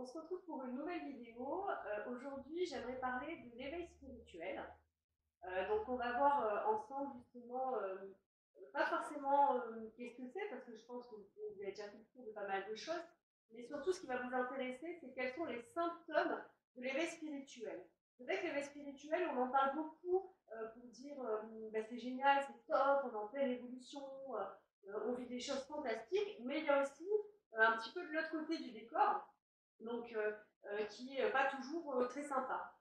se retrouve pour une nouvelle vidéo. Aujourd'hui, j'aimerais parler de l'éveil spirituel. Donc, on va voir ensemble justement, pas forcément qu'est-ce que c'est, parce que je pense que vous avez déjà fait le tour de pas mal de choses, mais surtout ce qui va vous intéresser, c'est quels sont les symptômes de l'éveil spirituel. C'est vrai que l'éveil spirituel, on en parle beaucoup pour dire bah, c'est génial, c'est top, on est en pleine évolution, on vit des choses fantastiques, mais il y a aussi un petit peu de l'autre côté du décor, donc qui n'est pas toujours très sympa.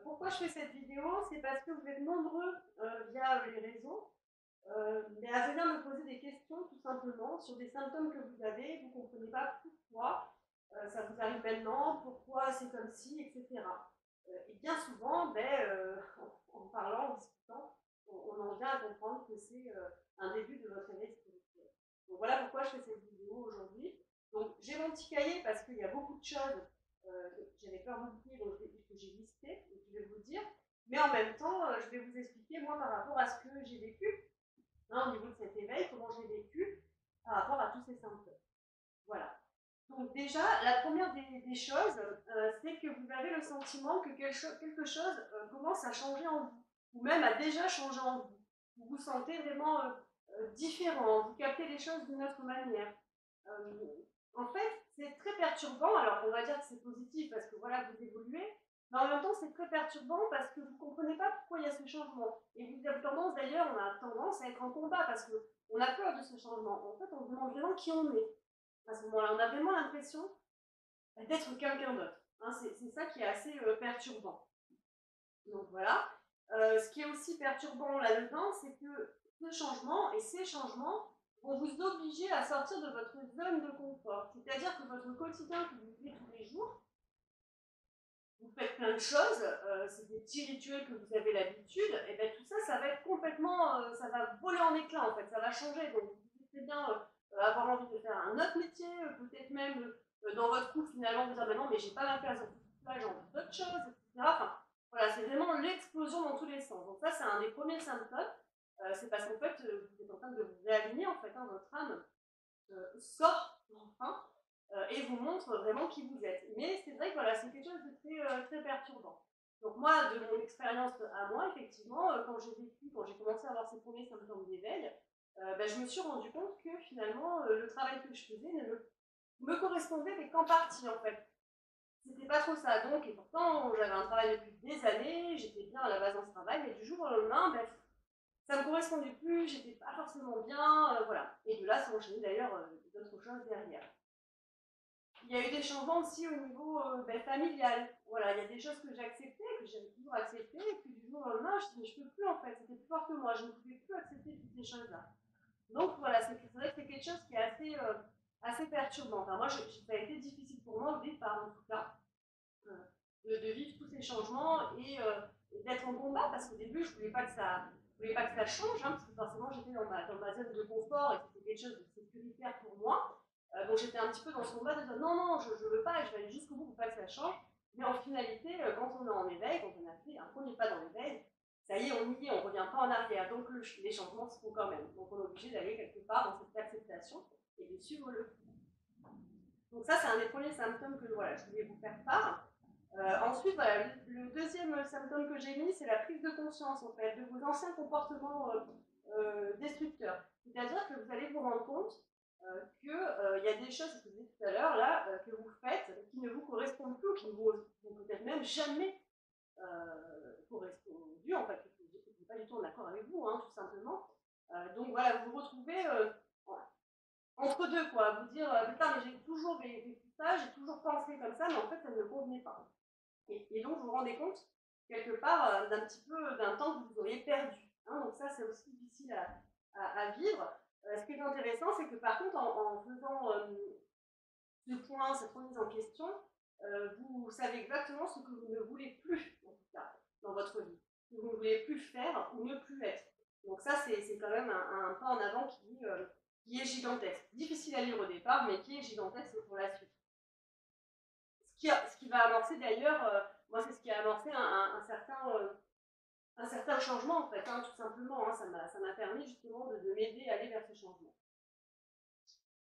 Pourquoi je fais cette vidéo? C'est parce que vous êtes nombreux via les réseaux mais à venir me poser des questions tout simplement sur des symptômes que vous avez, vous ne comprenez pas pourquoi ça vous arrive maintenant, pourquoi c'est comme ci, etc. Et bien souvent, en parlant, en discutant, on en vient à comprendre que c'est un début de votre éveil spirituel. Donc voilà pourquoi je fais cette vidéo aujourd'hui. Donc j'ai mon petit cahier parce qu'il y a beaucoup de choses que j'avais peur d'oublier, donc que j'ai listé et que je vais vous dire. Mais en même temps, je vais vous expliquer moi par rapport à ce que j'ai vécu au niveau de cet éveil, comment j'ai vécu par rapport à tous ces symptômes. Voilà. Donc déjà, la première des choses, c'est que vous avez le sentiment que quelque chose commence à changer en vous, ou même a déjà changé en vous. Vous vous sentez vraiment différent, vous captez les choses d'une autre manière. En fait, c'est très perturbant. Alors, on va dire que c'est positif parce que voilà, vous évoluez, mais en même temps, c'est très perturbant parce que vous ne comprenez pas pourquoi il y a ce changement. Et vous avez tendance, d'ailleurs, on a tendance à être en combat parce qu'on a peur de ce changement. En fait, on se demande vraiment qui on est. À ce moment-là, on a vraiment l'impression d'être quelqu'un d'autre. Hein, c'est ça qui est assez perturbant. Donc voilà. Ce qui est aussi perturbant là-dedans, c'est que ce changement et ces changements vont vous obliger à sortir de votre zone de confort. C'est-à-dire que votre quotidien que vous vivez tous les jours, vous faites plein de choses, c'est des petits rituels que vous avez l'habitude, et bien tout ça, ça va être complètement, ça va voler en éclats en fait, ça va changer. Donc vous pouvez bien avoir envie de faire un autre métier, peut-être même dans votre couple finalement vous dire mais non mais j'ai pas ma place dans tout ça, j'ai envie d'autre chose, etc. Enfin voilà, c'est vraiment l'explosion dans tous les sens. Donc ça c'est un des premiers symptômes, c'est parce qu'en fait vous êtes en train de vous réaligner en fait, hein, votre âme sort enfin et vous montre vraiment qui vous êtes. Mais c'est vrai que voilà, c'est quelque chose de très perturbant. Donc moi, de mon expérience à moi, effectivement, quand j'ai commencé à avoir ces premiers symptômes d'éveil, je me suis rendu compte que finalement, le travail que je faisais ne me correspondait mais qu'en partie en fait. C'était pas trop ça. Donc, et pourtant, j'avais un travail depuis des années, j'étais bien à la base dans ce travail, mais du jour au lendemain, ça me correspondait plus, j'étais pas forcément bien, voilà. Et de là, ça enchaîné d'ailleurs d'autres choses derrière. Il y a eu des changements aussi au niveau familial. Voilà, il y a des choses que j'acceptais, que j'avais toujours acceptées, et puis du jour au lendemain, je ne peux plus en fait, c'était plus fort que moi, je ne pouvais plus accepter toutes ces choses-là. Donc voilà, c'est vrai que c'est quelque chose qui est assez perturbant. Enfin, moi, ça a été difficile pour moi au départ, en tout cas, euh, de vivre tous ces changements et d'être en combat, parce qu'au début, je voulais pas que ça change, hein, parce que forcément, j'étais dans ma zone de confort et c'était quelque chose de sécuritaire pour moi. Donc j'étais un petit peu dans ce combat de dire non, non, je ne veux pas, je vais aller jusqu'au bout pour pas que ça change. Mais en finalité, quand on est en éveil, quand on a fait un premier pas dans l'éveil, ça y est, on y est, on ne revient pas en arrière. Donc les changements se font quand même. Donc on est obligé d'aller quelque part dans cette acceptation et de suivre le flux. Donc ça, c'est un des premiers symptômes que voilà, je voulais vous faire part. Ensuite, voilà, le deuxième symptôme que j'ai mis, c'est la prise de conscience en fait, de vos anciens comportements destructeurs. C'est-à-dire que vous allez vous rendre compte qu'il y a des choses, ce que je disais tout à l'heure, là, que vous faites qui ne vous correspondent plus, ou qui ne vous ont peut-être même jamais correspondu, en fait, que vous n'êtes pas du tout en accord avec vous, hein, tout simplement. Donc voilà, vous vous retrouvez entre deux, quoi, vous dire putain, mais j'ai toujours vécu ça, j'ai toujours pensé comme ça, mais en fait, ça ne me convenait pas. Et donc, vous vous rendez compte, quelque part, d'un petit peu d'un temps que vous auriez perdu. Hein, donc ça, c'est aussi difficile à vivre. Ce qui est intéressant, c'est que par contre, en faisant ce point, cette remise en question, vous savez exactement ce que vous ne voulez plus, en tout cas, dans votre vie. Ce que vous ne voulez plus faire ou ne plus être. Donc ça, c'est quand même un pas en avant qui est gigantesque. Difficile à lire au départ, mais qui est gigantesque pour la suite. Ce qui va amorcer d'ailleurs, moi c'est ce qui a amorcé un certain changement en fait, hein, tout simplement. Hein, ça m'a permis justement de m'aider à aller vers ce changement.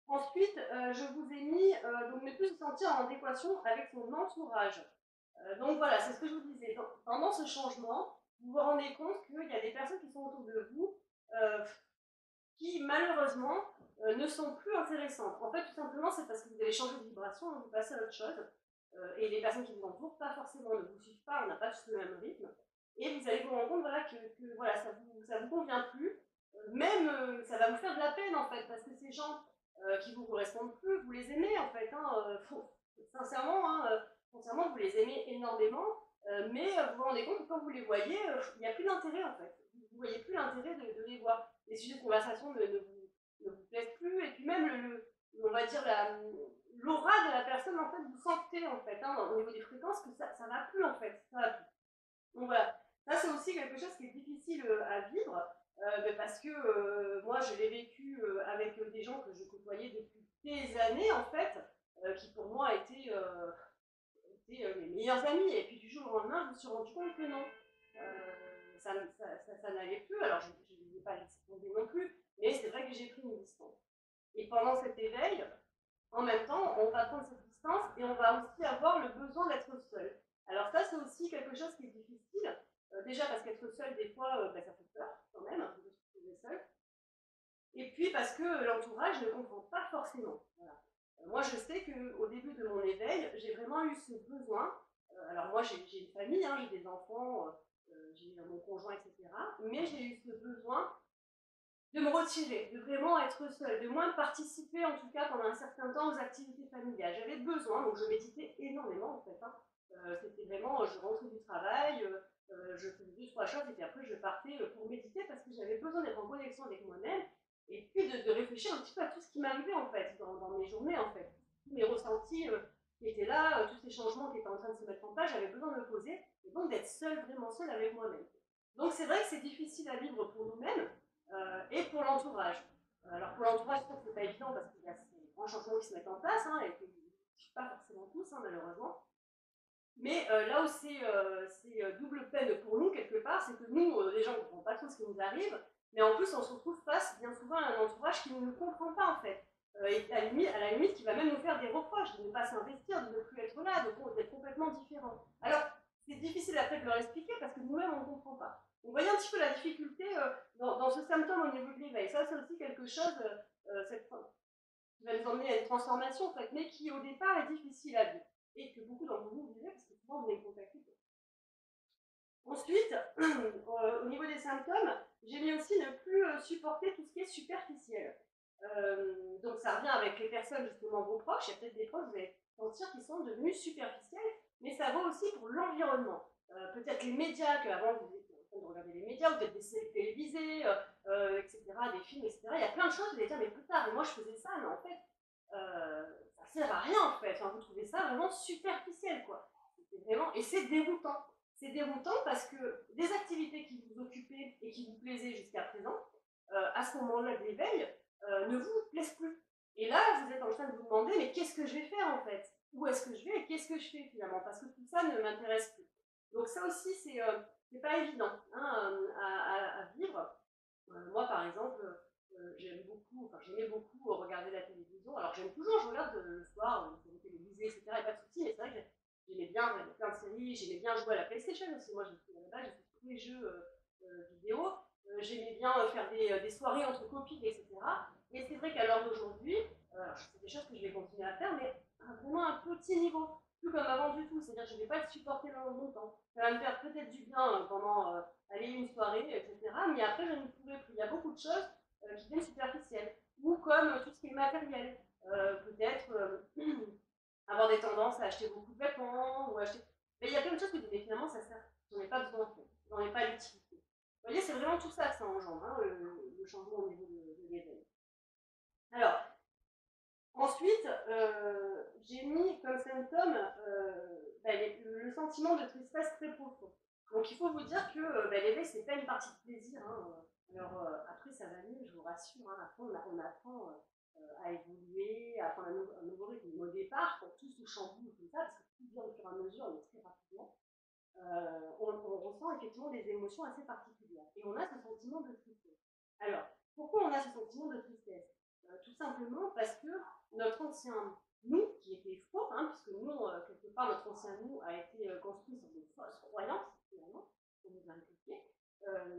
Ensuite, je vous ai mis donc ne plus se sentir en adéquation avec son entourage. Donc voilà, c'est ce que je vous disais. Pendant ce changement, vous vous rendez compte qu'il y a des personnes qui sont autour de vous euh, qui malheureusement ne sont plus intéressantes. En fait, tout simplement, c'est parce que vous avez changé de vibration, vous passez à autre chose. Et les personnes qui vous entourent, pas forcément, ne vous suivent pas, on n'a pas tous le même rythme. Et vous allez vous rendre compte voilà, que voilà, ça vous convient plus. Même, ça va vous faire de la peine en fait, parce que ces gens qui vous correspondent plus, vous les aimez en fait. Sincèrement, sincèrement, vous les aimez énormément, mais vous vous rendez compte que quand vous les voyez, il n'y a plus d'intérêt en fait. Vous ne voyez plus l'intérêt de les voir. Les sujets de conversation ne vous plaisent plus, et puis même on va dire l'aura de la personne en fait, vous sentez en fait, au niveau des fréquences que ça va plus en fait, ça va plus. Donc voilà, ça c'est aussi quelque chose qui est difficile à vivre, parce que moi je l'ai vécu avec des gens que je côtoyais depuis des années en fait, qui pour moi étaient mes meilleurs amis, et puis du jour au lendemain je me suis rendu compte que non, ça n'allait plus, alors je ne les ai pas laissé tomber non plus, mais c'est vrai que j'ai pris une distance. Et pendant cet éveil, en même temps, on va prendre cette distance et on va aussi avoir le besoin d'être seul. Alors ça, c'est aussi quelque chose qui est difficile. Déjà parce qu'être seul, des fois, ça fait peur quand même, de se retrouver seul. Et puis parce que l'entourage ne comprend pas forcément. Voilà. Moi, je sais qu'au début de mon éveil, j'ai vraiment eu ce besoin. Alors moi, j'ai une famille, j'ai des enfants, j'ai mon conjoint, etc. Mais j'ai eu ce besoin de me retirer, de vraiment être seule, de moins participer en tout cas pendant un certain temps aux activités familiales. J'avais besoin, donc je méditais énormément en fait. C'était vraiment, je rentrais du travail, je faisais deux, trois choses et puis après je partais pour méditer parce que j'avais besoin d'être en connexion avec moi-même et puis de réfléchir un petit peu à tout ce qui m'arrivait en fait dans mes journées en fait. Tous mes ressentis qui étaient là, tous ces changements qui étaient en train de se mettre en place, j'avais besoin de me poser et donc d'être seule, vraiment seule avec moi-même. Donc c'est vrai que c'est difficile à vivre pour nous-mêmes, et pour l'entourage. Alors pour l'entourage, je trouve que c'est pas évident parce qu'il y a ces grands changements qui se mettent en place et qui ne suivent pas forcément tous, malheureusement. Mais là où c'est double peine pour nous, quelque part, c'est que nous, les gens ne comprennent pas trop ce qui nous arrive, mais en plus, on se retrouve face bien souvent à un entourage qui ne nous comprend pas, en fait. Et à la limite, qui va même nous faire des reproches de ne pas s'investir, de ne plus être là, d'être complètement différent. Alors, c'est difficile après de leur expliquer parce que nous-mêmes, on ne comprend pas. Vous voyez un petit peu la difficulté dans ce symptôme au niveau de l'éveil. Ça, c'est aussi quelque chose qui va nous emmener à une transformation, en fait, mais qui, au départ, est difficile à vivre. Et que beaucoup d'entre vous vivez parce que souvent, vous est contacté. Ensuite, au niveau des symptômes, j'ai mis aussi ne plus supporter tout ce qui est superficiel. Donc ça revient avec les personnes, justement, vos proches. Il y a peut-être des proches, vous allez sentir, qui sont devenus superficiels, mais ça vaut aussi pour l'environnement. Peut-être les médias, qu'avant vous étiez en train de regarder les médias, ou peut-être des séries télévisées, etc., des films, etc. Il y a plein de choses, vous allez dire, mais plus tard, mais moi je faisais ça, mais en fait, ça sert à rien, en fait. Enfin, vous trouvez ça vraiment superficiel, quoi. Vraiment, et c'est déroutant. C'est déroutant parce que des activités qui vous occupaient et qui vous plaisaient jusqu'à présent, à ce moment-là de l'éveil, ne vous plaisent plus. Et là, vous êtes en train de vous demander, mais qu'est-ce que je vais faire en fait? Où est-ce que je vais et qu'est-ce que je fais finalement? Parce que tout ça ne m'intéresse plus. Donc ça aussi, c'est pas évident à vivre. Moi, par exemple, j'aimais beaucoup regarder la télévision. Alors j'aime toujours, je regarde le soir, les séries télévisées, etc. Il n'y a pas de souci, mais c'est vrai que j'aimais bien regarder plein de séries, j'aimais bien jouer à la PlayStation aussi. Moi, à la base, j'ai fait tous les jeux vidéo. J'aimais bien faire des soirées entre copines, etc. Et c'est vrai qu'à l'heure d'aujourd'hui, c'est des choses que je vais continuer à faire, mais à vraiment un petit niveau. Plus comme avant du tout, c'est-à-dire que je ne vais pas le supporter longtemps. Ça va me faire peut-être du bien pendant aller une soirée, etc. Mais après, je ne pourrai plus. Il y a beaucoup de choses qui deviennent superficielles. Ou comme tout ce qui est matériel. Peut-être avoir des tendances à acheter beaucoup de vêtements, ou acheter. Mais il y a plein de choses que finalement, ça sert. J'en ai pas besoin, en fait. J'en ai pas l'utilité. Vous voyez, c'est vraiment tout ça que ça engendre, le changement au niveau de l'éveil. Alors, ensuite, j'ai mis comme symptôme le sentiment de tristesse très profond. Donc il faut vous dire que l'éveil, c'est pas une partie de plaisir. Alors après, ça va mieux, je vous rassure. Après, on apprend à évoluer, à prendre un nouveau rythme. Au départ, quand tout se chamboule comme ça, parce que tout vient au fur et à mesure, mais très rapidement, on ressent effectivement des émotions assez particulières. Et on a ce sentiment de tristesse. Alors, pourquoi on a ce sentiment de tristesse? Tout simplement parce que notre ancien nous, qui était faux, hein, puisque nous, quelque part, notre ancien nous a été construit sur des fausses croyances, finalement, qu'on nous a inculquées.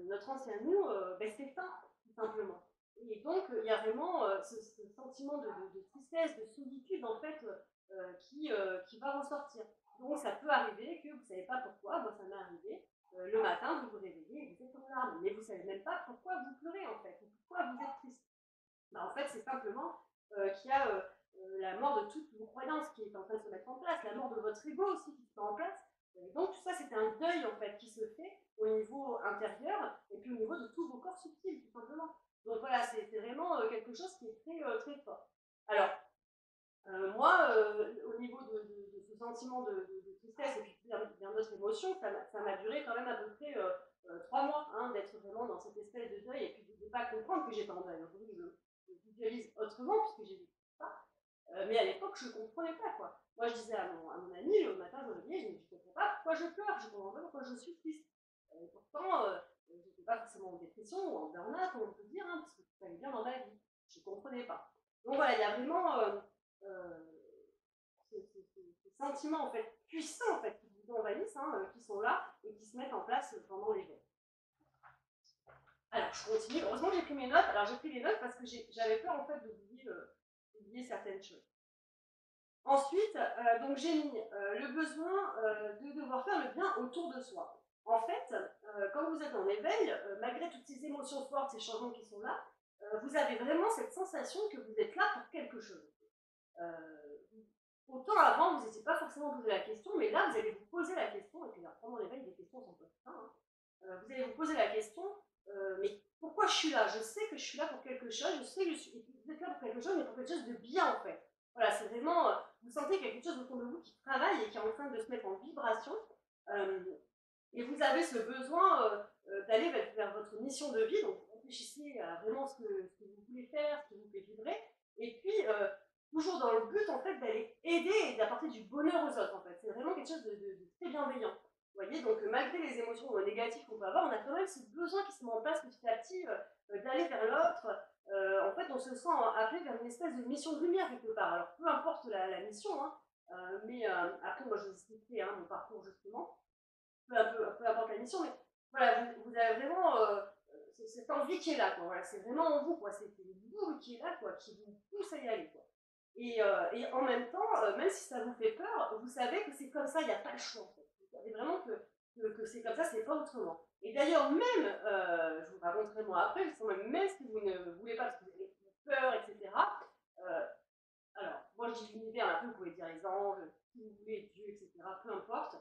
Notre ancien nous, c'est ça, tout simplement. Et donc, il y a vraiment ce sentiment de tristesse, de solitude, en fait, qui va ressortir. Donc, ça peut arriver que vous ne savez pas pourquoi, moi, ça m'est arrivé, le matin, vous vous réveillez et vous êtes en larmes, mais vous ne savez même pas pourquoi vous pleurez, en fait, ou pourquoi vous êtes triste. En fait, c'est simplement qu'il y a la mort de toutes vos croyances qui est en train de se mettre en place, la mort de votre ego aussi qui se met en place. Et donc, tout ça, c'est un deuil, en fait, qui se fait au niveau intérieur et puis au niveau de tous vos corps subtils, tout simplement. Donc voilà, c'est vraiment quelque chose qui est très fort. Alors, moi, au niveau de ce sentiment de tristesse et puis bien d'autres émotions, ça m'a duré quand même à peu près 3 mois hein, d'être vraiment dans cette espèce de deuil et puis de ne pas comprendre que j'étais en deuil. Aujourd'hui, je visualise autrement puisque j'ai vécu ça. Mais à l'époque, je ne comprenais pas quoi. Moi, je disais à mon ami, le matin, je me réveillais, je ne comprends pas pourquoi je pleure, je ne comprends pas pourquoi je suis triste. Et pourtant, je n'étais pas forcément en dépression ou en burn-out, on peut dire, hein, parce que tout allait bien dans ma vie. Je ne comprenais pas. Donc voilà, il y a vraiment ces sentiments en fait, puissants en fait, qui vous envahissent, hein, qui sont là et qui se mettent en place pendant les jours. Alors, je continue. Heureusement que j'ai pris mes notes. Alors, j'ai pris les notes parce que j'avais peur en fait d'oublier certaines choses. Ensuite, donc j'ai mis le besoin de devoir faire le bien autour de soi. En fait, quand vous êtes en éveil, malgré toutes ces émotions fortes, ces changements qui sont là, vous avez vraiment cette sensation que vous êtes là pour quelque chose. Autant avant, vous n'étiez pas forcément posé la question, mais là, vous allez vous poser la question, et puis pendant l'éveil, des questions sont pas ça. Vous allez vous poser la question, mais pourquoi je suis là? Je sais que je suis là pour quelque chose, je sais que vous êtes là pour quelque chose, mais pour quelque chose de bien en fait. Voilà, c'est vraiment, vous sentez qu'il y a quelque chose autour de vous qui travaille et qui est en train de se mettre en vibration, et vous avez ce besoin d'aller vers votre mission de vie, donc réfléchissez à vraiment ce que vous voulez faire, ce qui vous fait vibrer, et puis toujours dans le but en fait d'aller aider et d'apporter du bonheur aux autres en fait. C'est vraiment quelque chose de très bienveillant. Vous voyez, donc malgré les émotions négatives qu'on peut avoir, on a quand même ce besoin qui se met en place petit à petit d'aller vers l'autre. En fait, on se sent appelé vers une espèce de mission de lumière quelque part. Alors peu importe la mission, hein, mais après moi je vous expliquerai hein, mon parcours justement, peu importe la mission, mais voilà, vous avez vraiment cette envie qui est là, quoi. Voilà, c'est vraiment en vous, quoi. C'est une boule qui est là, quoi, qui vous pousse à y aller, quoi. Et en même temps, même si ça vous fait peur, vous savez que c'est comme ça, il n'y a pas le choix. En fait. Vous savez vraiment que c'est comme ça, c'est pas autrement. Et d'ailleurs, même, je vous raconterai moi après, même si vous ne voulez pas, parce que vous avez peur, etc. Alors, moi je dis l'univers, un peu, vous pouvez dire les anges, si vous voulez, Dieu, etc. Peu importe.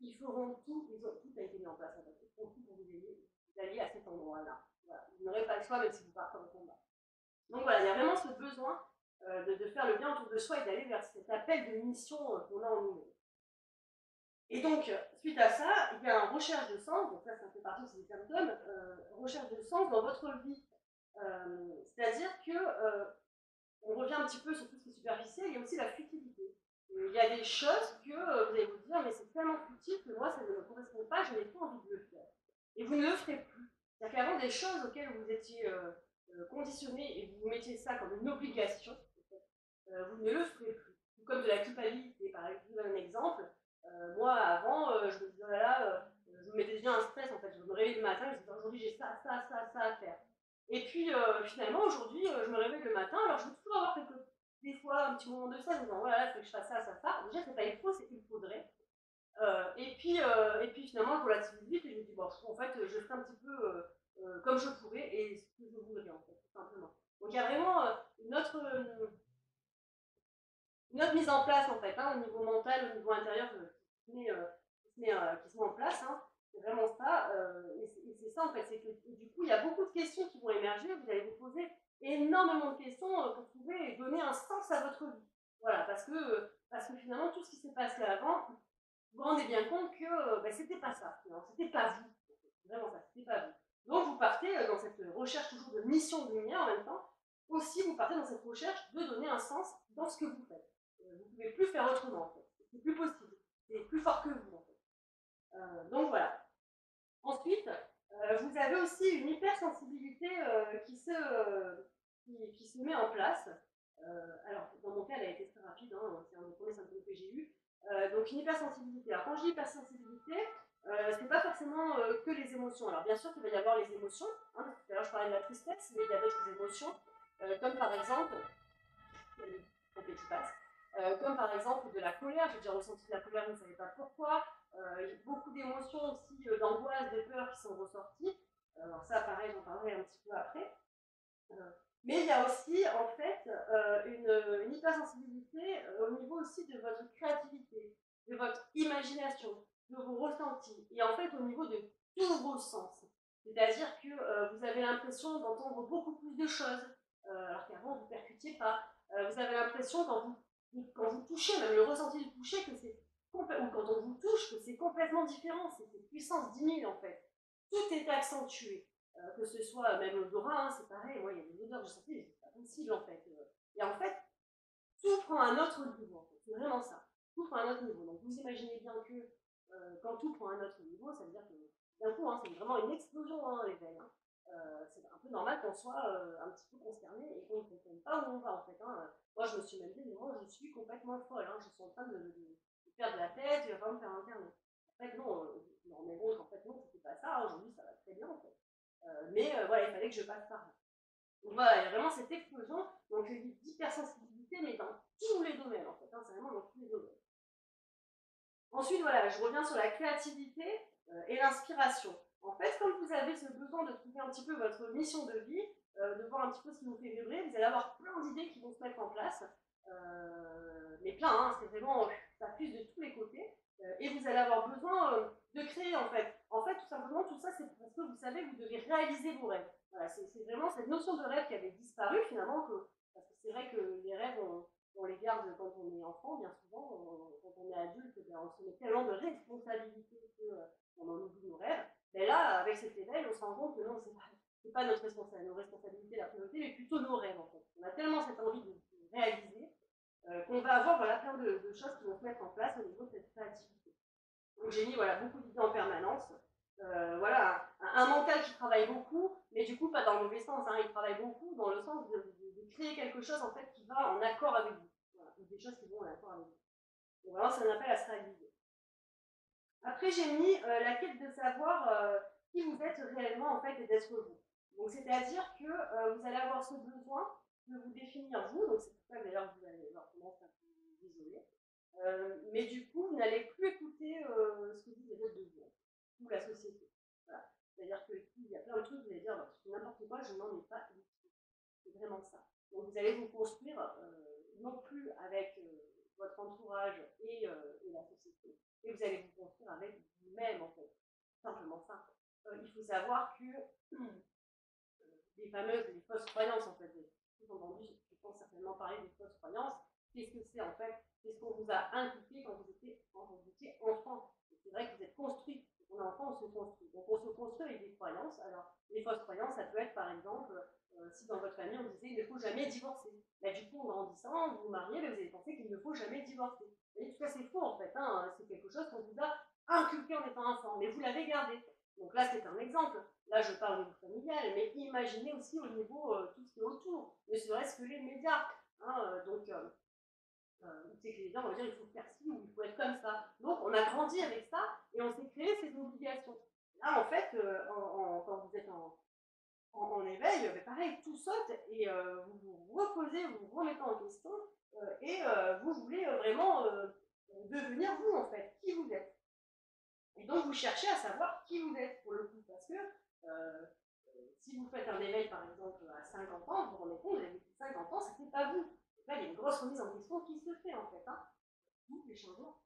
Ils feront tout, tout a été mis en place en fait. Ils feront tout pour vous alliez à cet endroit-là. Voilà. Vous n'aurez pas le choix même si vous partez en combat. Donc voilà, il y a vraiment ce besoin de faire le bien autour de soi et d'aller vers cet appel de mission qu'on a en nous-mêmes. Et donc, suite à ça, il y a une recherche de sens, donc ça fait partie de ces termes d'hommes, recherche de sens dans votre vie. C'est-à-dire que, on revient un petit peu sur tout ce qui est superficiel, il y a aussi la futilité. Il y a des choses que vous allez vous dire, mais c'est tellement futile que moi, ça ne me correspond pas, je n'ai pas envie de le faire. Et vous ne le ferez plus. C'est-à-dire qu'avant, des choses auxquelles vous étiez conditionné et vous vous mettiez ça comme une obligation, vous ne le ferez plus. Comme de la culpabilité, par exemple, un exemple. Moi, avant, je me disais, oh là là, je me mettais déjà un stress, en fait. Je me réveillais le matin, je me disais, aujourd'hui, j'ai ça à faire. Et puis, finalement, aujourd'hui, je me réveille le matin, alors je veux toujours avoir des fois un petit moment de stress, en me disant, voilà, il faut que je fasse ça. Déjà, c'est pas il faut, c'est qu'il faudrait. Et puis finalement, je relativise vite et je me dis, bon, en fait, je ferai un petit peu comme je pourrais et ce que je voudrais, en fait, tout simplement. Donc, il y a vraiment une autre mise en place, en fait, hein, au niveau mental, au niveau intérieur, qui se met en place. Hein. C'est vraiment ça. Et c'est ça, en fait. C'est que du coup, il y a beaucoup de questions qui vont émerger. Vous allez vous poser énormément de questions pour trouver et donner un sens à votre vie. Voilà, parce que finalement, tout ce qui s'est passé avant, vous vous rendez bien compte que c'était pas ça. C'était pas vous. Vraiment ça, c'était pas vous. Donc vous partez dans cette recherche toujours de mission de lumière en même temps. Aussi, vous partez dans cette recherche de donner un sens dans ce que vous faites. Vous ne pouvez plus faire autrement en fait. C'est plus possible. C'est plus fort que vous en fait. Donc voilà. Ensuite, vous avez aussi une hypersensibilité qui se qui se met en place. Alors, dans mon cas, elle a été très rapide, hein, c'est un des premiers symptômes que j'ai eu. Donc, une hypersensibilité. Alors, quand je dis hypersensibilité, c'est pas forcément que les émotions. Alors, bien sûr qu'il va y avoir les émotions. Hein, tout à l'heure, je parlais de la tristesse, mais il y a d'autres émotions, comme par exemple, comme par exemple de la colère. J'ai déjà ressenti de la colère, je ne savais pas pourquoi. Il y a beaucoup d'émotions aussi, d'angoisse, de peur qui sont ressorties. Alors ça, pareil, j'en parlerai un petit peu après. Mais il y a aussi, en fait, une hypersensibilité au niveau aussi de votre créativité, de votre imagination, de vos ressentis, et en fait au niveau de tous vos sens. C'est-à-dire que vous avez l'impression d'entendre beaucoup plus de choses, alors qu'avant vous ne percutiez pas. Vous avez l'impression, quand vous touchez, même le ressenti du toucher, que c'est ou quand on vous touche, que c'est complètement différent, c'est puissance 10 000 en fait. Tout est accentué. Que ce soit même l'odorat, hein, c'est pareil, moi il y a des odeurs que je sentais, mais c'est pas possible en fait. Et en fait, tout prend un autre niveau, en fait. C'est vraiment ça. Tout prend un autre niveau. Donc vous imaginez bien que quand tout prend un autre niveau, ça veut dire que d'un coup, hein, c'est vraiment une explosion, hein, l'éveil. Hein. C'est un peu normal qu'on soit un petit peu consterné et qu'on ne comprenne pas où on va en fait. Hein. Moi je me suis même dit, mais moi je suis complètement folle, hein. Je suis en train de faire de la tête, il va pas me faire interner. En fait, non, je me remets compte qu'en fait, non, c'était pas ça. Aujourd'hui, ça va très bien en fait. Mais voilà, il fallait que je passe par là. Donc voilà, il y a vraiment cette explosion, donc d'hypersensibilité, mais dans tous les domaines en fait, hein, c'est vraiment dans tous les domaines. Ensuite, voilà, je reviens sur la créativité et l'inspiration. En fait, comme vous avez ce besoin de trouver un petit peu votre mission de vie, de voir un petit peu ce qui vous fait vibrer, vous allez avoir plein d'idées qui vont se mettre en place, mais plein, hein, c'est vraiment, ça fuse de tous les côtés, et vous allez avoir besoin de créer en fait. En fait, tout simplement, tout ça, c'est parce que vous savez que vous devez réaliser vos rêves. Voilà, c'est vraiment cette notion de rêve qui avait disparu finalement, parce que c'est vrai que les rêves, on les garde quand on est enfant, bien souvent, quand on est adulte, on se met tellement de responsabilités qu'on en oublie nos rêves. Mais là, avec cet éveil, on se rend compte que non, c'est pas notre nos responsabilités la priorité, mais plutôt nos rêves en fait. On a tellement cette envie de réaliser qu'on va avoir voilà, plein de choses qui vont se mettre en place au niveau de cette créativité. Donc j'ai mis voilà, beaucoup d'idées en permanence. Voilà, un mental qui travaille beaucoup, mais du coup pas dans le mauvais sens, hein, il travaille beaucoup dans le sens de créer quelque chose en fait qui va en accord avec vous, voilà, ou des choses qui vont en accord avec vous. Donc vraiment c'est un appel à se réaliser. Après j'ai mis la quête de savoir qui vous êtes réellement en fait et d'être vous. Donc c'est-à-dire que vous allez avoir ce besoin de vous définir vous, donc c'est pour ça que d'ailleurs vous allez voir comment ça vous isoler. Mais du coup, vous n'allez plus écouter ce que disent les autres de vous, ou la société. Voilà. C'est-à-dire qu'il y a plein de trucs, vous allez dire, n'importe quoi, je n'en ai pas écouté. C'est vraiment ça. Donc vous allez vous construire, non plus avec votre entourage et la société, mais vous allez vous construire avec vous-même, en fait. Simplement ça. Il faut savoir que les fameuses, les fausses croyances, en fait, vous avez entendu, je pense certainement parler des fausses croyances. Qu'est-ce que c'est en fait? C'est ce qu'on vous a inculqué quand vous étiez enfant. C'est vrai que vous êtes construit. Quand on est enfant, on se construit. Donc on se construit avec des croyances. Alors, les fausses croyances, ça peut être par exemple, si dans votre famille on disait il ne faut jamais divorcer. Là, du coup, en grandissant, vous vous mariez, mais vous allez penser qu'il ne faut jamais divorcer. Et tout ça, c'est faux en fait. Hein. C'est quelque chose qu'on vous a inculqué en étant enfant, mais vous l'avez gardé. Donc là, c'est un exemple. Là, je parle au niveau familial, mais imaginez aussi au niveau tout ce qui est autour, ne serait-ce que les médias. Hein, c'est que les gens vont dire il faut faire ci ou il faut être comme ça. Donc, on a grandi avec ça et on s'est créé ces obligations. Là, en fait, quand vous êtes en éveil, pareil, tout saute et vous vous reposez, vous vous remettez en question et vous voulez vraiment devenir vous, en fait, qui vous êtes. Et donc, vous cherchez à savoir qui vous êtes, pour le coup, parce que si vous faites un éveil, par exemple, à 50 ans, vous vous rendez compte, vous avez vécu 50 ans, ça n'est pas vous. Là, il y a une grosse remise en question qui se fait, en fait. Hein. Tous les changements.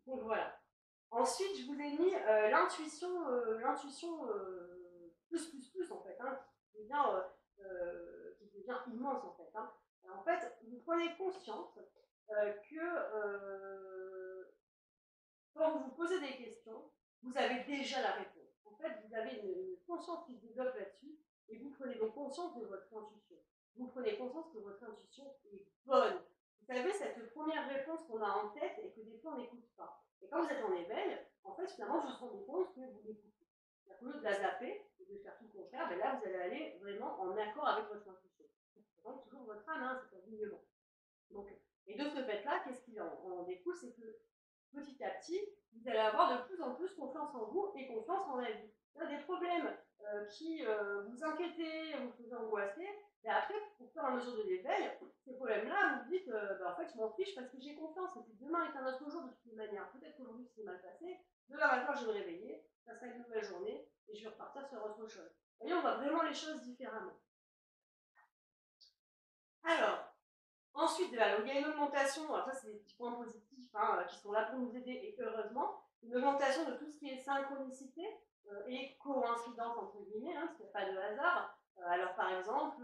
Donc, voilà. Ensuite, je vous ai mis l'intuition plus, en fait, hein, qui devient immense, en fait. Hein. En fait, vous prenez conscience que quand vous vous posez des questions, vous avez déjà la réponse. En fait, vous avez une conscience qui se développe là-dessus et vous prenez donc conscience de votre intuition. Vous prenez conscience que votre intuition est bonne. Vous savez, cette première réponse qu'on a en tête et que des fois on n'écoute pas. Et quand vous êtes en éveil, en fait, finalement, vous vous rendez compte que vous l'écoutez. Au lieu de la zapper et de faire tout le contraire, ben là, vous allez aller vraiment en accord avec votre intuition. représente toujours votre âme, hein, c'est un alignement. Donc, et de ce fait-là, qu'est-ce qui en découle, c'est que petit à petit, vous allez avoir de plus en plus confiance en vous et confiance en la vie. Il y a des problèmes qui vous inquiétaient, vous faisaient angoisser, et après, au fur et à mesure de l'éveil, ces problèmes-là, vous vous dites, en fait, je m'en fiche parce que j'ai confiance, et puis demain est un autre jour de toute manière. Peut-être qu'aujourd'hui, c'est mal passé, demain matin, je vais me réveiller, ça sera une nouvelle journée, et je vais repartir sur autre chose. Vous voyez, on voit vraiment les choses différemment. Alors, ensuite, il y a une augmentation, alors ça c'est des petits points positifs hein, qui sont là pour nous aider et heureusement, une augmentation de tout ce qui est synchronicité et coïncidence entre guillemets, hein, parce qu'il n'y a pas de hasard. Alors par exemple,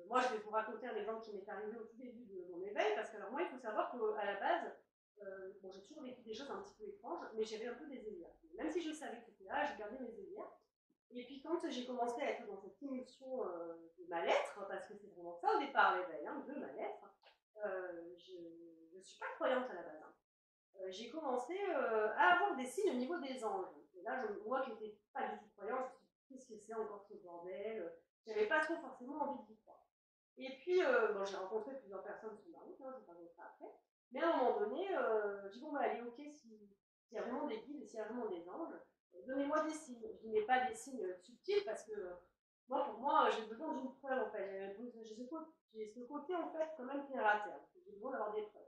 moi je vais vous raconter un exemple qui m'est arrivé au tout début de mon éveil, parce que alors moi il faut savoir qu'à la base, bon, j'ai toujours vécu des choses un petit peu étranges, mais j'avais un peu des œillères. Même si je savais que c'était là, je gardais mes œillères. Et puis quand j'ai commencé à être dans cette émotion de mal-être, parce que c'est vraiment ça au départ l'éveil, hein, de mal-être, je ne suis pas croyante à la base. Hein. J'ai commencé à avoir des signes au niveau des anges. Et là, moi qui n'étais pas du tout croyante, je me suis dit, qu'est-ce que c'est encore ce bordel? Je n'avais pas trop forcément envie d'y croire. Et puis, bon, j'ai rencontré plusieurs personnes sur la route, hein, je vais pas vous faire après. Mais à un moment donné, je dis, bon, bah, allez, ok, s'il y a vraiment des guides et s'il y a vraiment des anges, donnez-moi des signes. Je ne mets pas des signes subtils parce que moi, pour moi, j'ai besoin d'une preuve en fait. J'ai ce côté en fait quand même terre à terre. J'ai besoin d'avoir des preuves.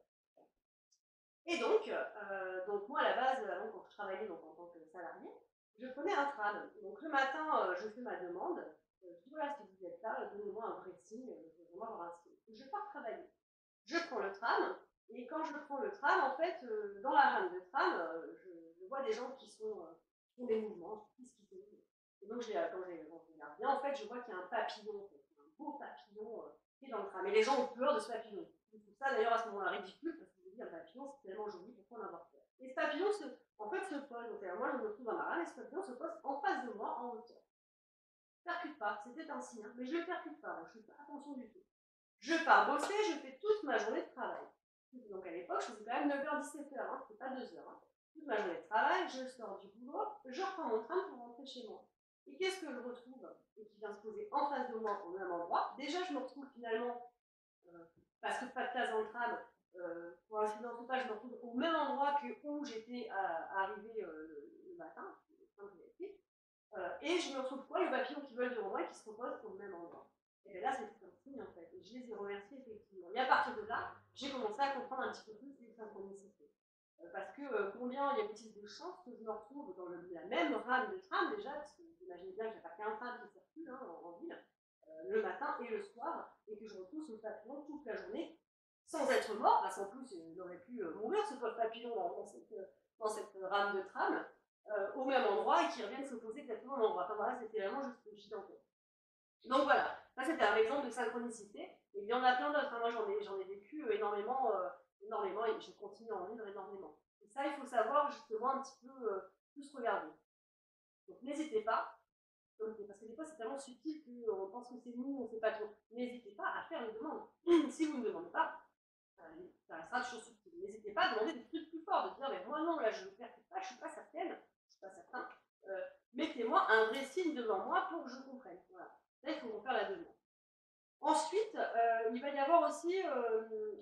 Et donc moi à la base, avant quand je travaillais donc, en tant que salarié, je prenais un tram. Donc le matin, je fais ma demande. Je dis voilà, si vous êtes là, donnez-moi un vrai signe. Je veux vraiment avoir un signe. Je pars travailler. Je prends le tram. Et quand je prends le tram, en fait, dans la rame de tram, je vois des gens qui font des mouvements, qui se font. Et donc, quand je regarde bien, en fait, je vois qu'il y a un papillon, en fait, un beau papillon qui est dans le tram. Et les gens ont peur de ce papillon. Je trouve ça d'ailleurs à ce moment-là ridicule, parce que je me dis, un papillon, c'est tellement joli, pourquoi en avoir peur? Et ce papillon, en fait, se pose. Donc, moi, je me trouve dans ma rame, et ce papillon se pose en face de moi, en hauteur. Je ne percute pas, c'était un signe, hein, mais je ne le percute pas, donc je ne fais pas attention du tout. Je pars bosser, je fais toute ma journée de travail. Donc à l'époque, je faisais quand même 9h-17h, hein, c'était pas 2h. Hein. Toute ma journée de travail, je sors du boulot, je reprends mon train pour rentrer chez moi. Et qu'est-ce que je retrouve et qui vient se poser en face de moi au même endroit? Déjà, je me retrouve finalement, parce que pas de place dans le tram, pour incidence ou pas, je me retrouve au même endroit que où j'étais arrivée le matin, et je me retrouve quoi? Le papillon qui vole devant moi et qui se repose au même endroit. Et bien là, c'était un signe en fait. Et je les ai remerciés effectivement. Et à partir de là, j'ai commencé à comprendre un petit peu plus les synchronicités. Parce que combien il y a-t-il de chances que je me retrouve dans la même rame de tram déjà, parce que vous imaginez bien que j'ai pas qu'un tram qui circule hein, en ville, le matin et le soir, et que je retrouve ce papillon toute la journée, sans être mort, parce qu'en plus il aurait pu mourir ce pauvre papillon dans cette rame de tram, au même endroit et qui reviennent se poser exactement au même endroit. Enfin voilà, c'était vraiment juste gigantesque. Donc voilà, ça c'était un exemple de synchronicité. Et il y en a plein d'autres. Hein. Moi j'en ai vécu énormément, énormément et je continue à en vivre énormément. Et ça, il faut savoir justement un petit peu plus regarder. Donc n'hésitez pas, parce que des fois c'est tellement subtil qu'on pense que c'est nous, on ne sait pas trop. N'hésitez pas à faire une demande. Si vous ne demandez pas, ça restera toujours subtil. N'hésitez pas à demander des trucs plus forts, de dire mais moi non, là je ne percute pas, je ne suis pas certaine, je suis pas certain. Mettez-moi un vrai signe devant moi pour que je comprenne. Voilà. Là, il faut refaire la demande. Ensuite, il va y avoir aussi,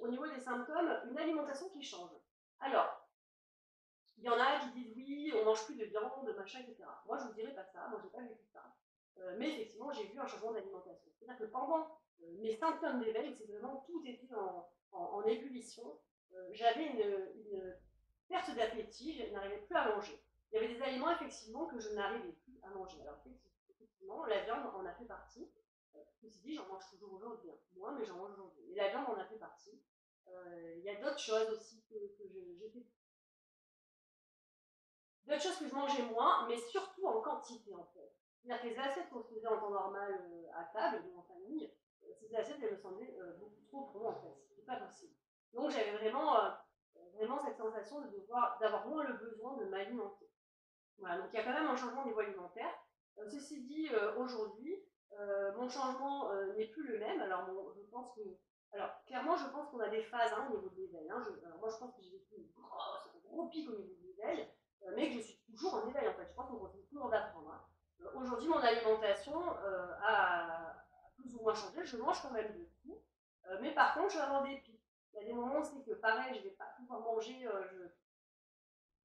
au niveau des symptômes, une alimentation qui change. Alors, il y en a qui disent oui, on mange plus de viande, de machin, etc. Moi, je ne vous dirais pas ça, moi, je n'ai pas vécu ça. Mais effectivement, j'ai vu un changement d'alimentation. C'est-à-dire que pendant mes symptômes d'éveil, c'est vraiment tout était en ébullition, j'avais une perte d'appétit, je n'arrivais plus à manger. Il y avait des aliments, effectivement, que je n'arrivais plus à manger. Alors, effectivement, la viande en a fait partie. Ceci dit, j'en mange toujours aujourd'hui. Hein. Moins, mais j'en mange aujourd'hui. Et la viande en a fait partie. Il y a d'autres choses aussi que j'étais. D'autres choses que je mangeais moins, mais surtout en quantité, en fait. C'est-à-dire que les assiettes qu'on se faisait en temps normal à table, ou en famille, ces assiettes, elles me semblaient beaucoup trop pour moi, en fait. C'était pas possible. Donc, j'avais vraiment cette sensation d'avoir moins le besoin de m'alimenter. Voilà, donc il y a quand même un changement au niveau alimentaire. Ceci dit, aujourd'hui, mon changement n'est plus le même. Alors, je pense que. Alors, clairement, je pense qu'on a des phases hein, au niveau de l'éveil. Hein. Alors, moi, je pense que j'ai vécu un gros pic au niveau de l'éveil, mais que je suis toujours en éveil, en fait. Je pense qu'on continue toujours d'apprendre. Hein. Aujourd'hui, mon alimentation a plus plus ou moins changé, je mange quand même de tout, mais par contre, je vais avoir des pics. Il y a des moments où c'est que pareil, je ne vais pas pouvoir manger,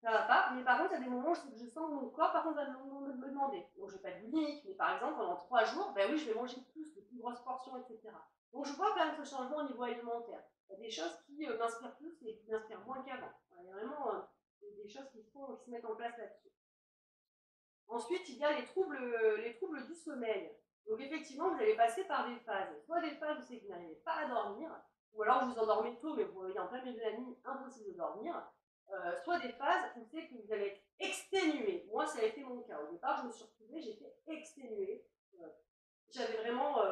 ça va pas, mais par contre, il y a des moments où je sens que mon corps, par contre, va me demander. Donc, je n'ai pas de limite, mais par exemple, pendant 3 jours, ben oui, je vais manger plus, de plus grosses portions, etc. Donc, je vois quand même ce changement au niveau alimentaire. Il y a des choses qui m'inspirent plus et qui m'inspirent moins qu'avant. Il y a vraiment des choses qui se mettent en place là-dessus. Ensuite, il y a les troubles du sommeil. Donc, effectivement, vous allez passer par des phases. Soit des phases où c'est que vous n'arrivez pas à dormir, ou alors vous endormez tôt, mais vous voyez en plein milieu de la nuit, impossible de dormir. Soit des phases où c'est que vous allez être exténué. Moi, ça a été mon cas. Au départ, je me suis retrouvée, j'étais exténuée. J'avais vraiment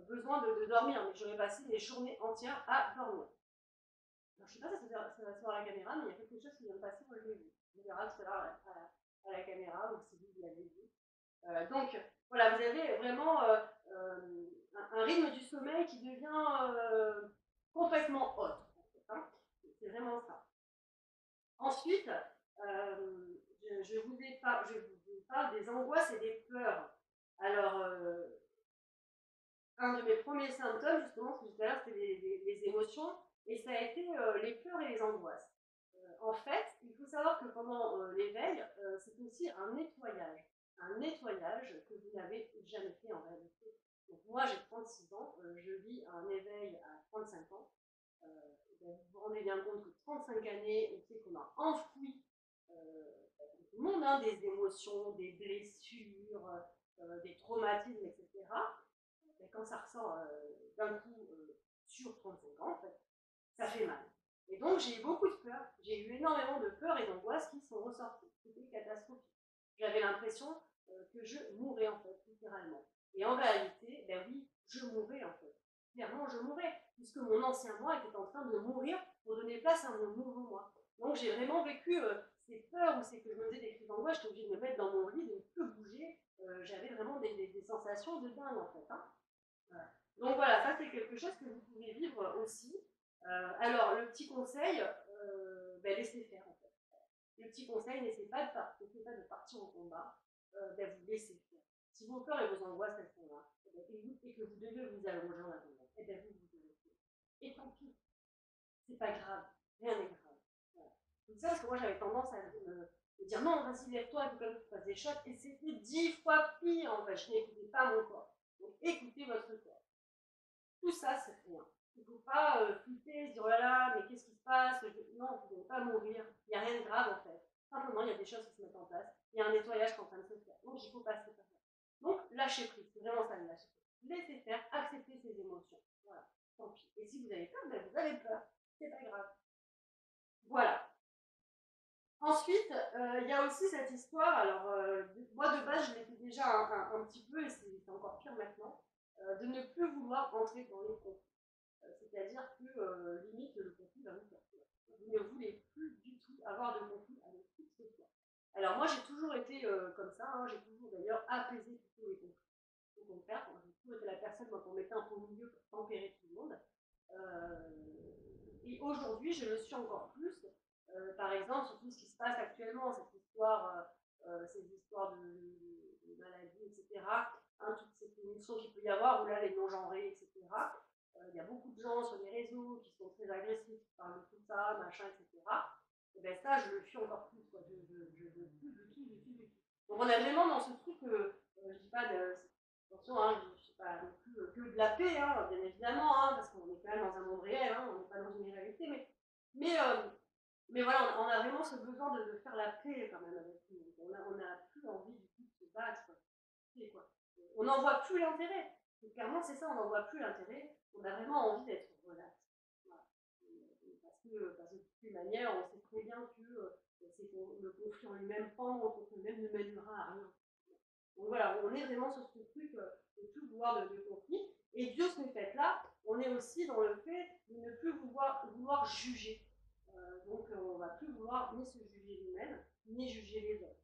besoin de dormir, mais j'aurais passé des journées entières à dormir. Alors, je ne sais pas si ça va se voir à la caméra, mais il y a quelque chose qui vient de passer, moi je l'ai vu. On verra tout à l'heure à la caméra, ou si vous l'avez vu. Donc, voilà, vous avez vraiment un rythme du sommeil qui devient complètement autre. En fait, hein. C'est vraiment ça. Ensuite, je vous parle des angoisses et des peurs. Alors, un de mes premiers symptômes, justement, ce que je disais tout à l'heure, c'était les émotions, et ça a été les peurs et les angoisses. En fait, il faut savoir que pendant l'éveil, c'est aussi un nettoyage que vous n'avez jamais fait en réalité. Donc moi, j'ai 36 ans, je vis un éveil à 35 ans. Vous vous rendez bien compte que 35 années, on sait qu'on a enfoui tout le monde, hein, des émotions, des blessures, des traumatismes, etc. Et quand ça ressort d'un coup sur 35 ans, en fait, ça fait mal. Et donc, j'ai eu beaucoup de peur. J'ai eu énormément de peur et d'angoisse qui sont ressorties. C'était catastrophique. J'avais l'impression que je mourais, en fait, littéralement. Et en réalité, ben oui, je mourais, en fait. Clairement, je mourais, puisque mon ancien moi était en train de mourir pour donner place à mon nouveau moi. Donc, j'ai vraiment vécu ces peurs où c'est que je me faisais des crises d'angoisse, j'étais obligée de me mettre dans mon lit, de ne plus bouger. J'avais vraiment des sensations de dingue, en fait. Hein. Voilà. Donc voilà, ça c'est quelque chose que vous pouvez vivre aussi. Alors, le petit conseil, laissez faire en fait. Le petit conseil, n'essayez pas de partir au combat, vous laissez faire. Si vos peurs et vos angoisses, elles sont là, et que vous devez vous allonger en attendant, vous devez faire. Et tant pis, c'est pas grave, rien n'est grave. Voilà. Donc ça, parce que moi j'avais tendance à me dire non, vas-y, lève-toi, il faut quand même que tu fasses des shots, et c'était 10 fois pire en fait, je n'écoutais pas mon corps. Donc écoutez votre corps. Tout ça, c'est rien. Il ne faut pas flipper, se dire oh là là, mais qu'est-ce qui se passe? Non, vous ne devez pas mourir. Il n'y a rien de grave en fait. Simplement, il y a des choses qui se mettent en place. Il y a un nettoyage qui est en train de se faire. Donc, il faut passer par ça. Donc, lâchez prise. C'est vraiment ça, le lâcher prise. Laissez faire, acceptez ces émotions. Voilà. Tant pis. Et si vous avez peur, vous avez peur. C'est pas grave. Voilà. Ensuite, il y a aussi cette histoire. Alors, moi de base, je l'ai fait déjà un petit peu, et c'est encore pire maintenant, de ne plus vouloir entrer dans les conflits. C'est-à-dire que limite le conflit va vous faire peur. Vous ne voulez plus du tout avoir de conflit avec qui que ce soit. Alors moi j'ai toujours été comme ça, hein, j'ai toujours d'ailleurs apaisé plutôt les conflits. Au contraire, j'ai toujours été la personne quand on mettait un peu au milieu pour tempérer tout le monde. Et aujourd'hui je le suis encore plus. Par exemple sur tout ce qui se passe actuellement, ces histoires de maladies, etc. Hein, toute cette émission qu'il peut y avoir, où là les non-genrés, etc. Il y a beaucoup de gens sur les réseaux qui sont très agressifs, qui parlent de tout ça, machin, etc. Et bien ça, je le fuis encore plus, quoi. Je veux plus du tout. Donc on est vraiment dans ce truc, je dis pas de... Attention, hein, je ne suis pas non plus que de la paix, hein, bien évidemment, hein, parce qu'on est quand même dans un monde réel, hein, on n'est pas dans une réalité, mais voilà, on a vraiment ce besoin de faire la paix quand même avec tout le monde. On n'a plus envie du tout de se battre, quoi. On n'en voit plus l'intérêt. Clairement, c'est ça, on n'en voit plus l'intérêt. On a vraiment envie d'être relax. Voilà. Parce que de toutes les manières, on sait très bien que le conflit en lui-même ne mènera à rien. Donc voilà, on est vraiment sur ce truc de plus vouloir de conflit. Et Dieu, ce fait là, on est aussi dans le fait de ne plus vouloir juger. Donc on ne va plus vouloir ni se juger nous-mêmes, ni juger les autres.